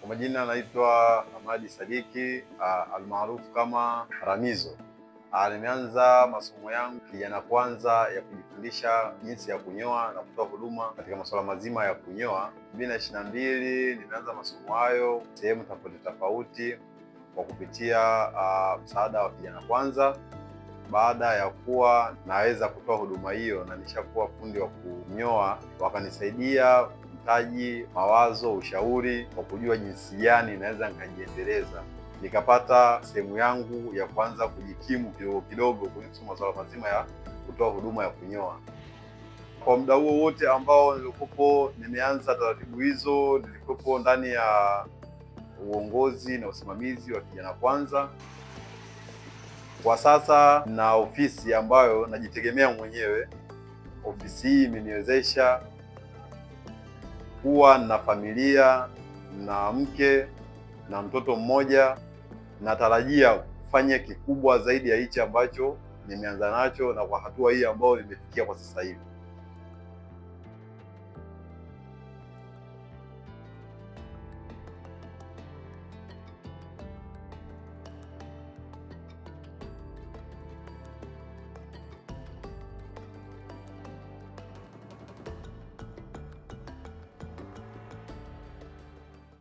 Kwa majina naitwa Hamadi Sadiki almaarufu kama Ramizo. Nimeanza masomo yangu kijana kwanza ya kujifundisha jinsi ya kunyoa na kutoa huduma katika masuala mazima ya kunyoa. 2022 nimeanza masomo hayo sehemu tofauti tofauti kwa kupitia msaada wa kijana kwanza. Baada ya kuwa naweza kutoa huduma hiyo na nishakuwa fundi wa kunyoa, wakanisaidia mtaji, mawazo, ushauri wa kujua jinsi gani naweza nikajiendeleza. Nikapata sehemu yangu ya kwanza kujikimu kidogo kidogo kuhusu masuala mazima ya kutoa huduma ya kunyoa. Kwa muda huo wote ambao nilikuwa nimeanza taratibu hizo, nilikuwa ndani ya uongozi na usimamizi wa kijana kwanza. Kwa sasa na ofisi ambayo najitegemea mwenyewe. Ofisi hii imeniwezesha kuwa na familia na mke na mtoto mmoja. Natarajia kufanya kikubwa zaidi ya hichi ambacho nimeanza nacho na kwa hatua hii ambayo nimefikia kwa sasa hivi.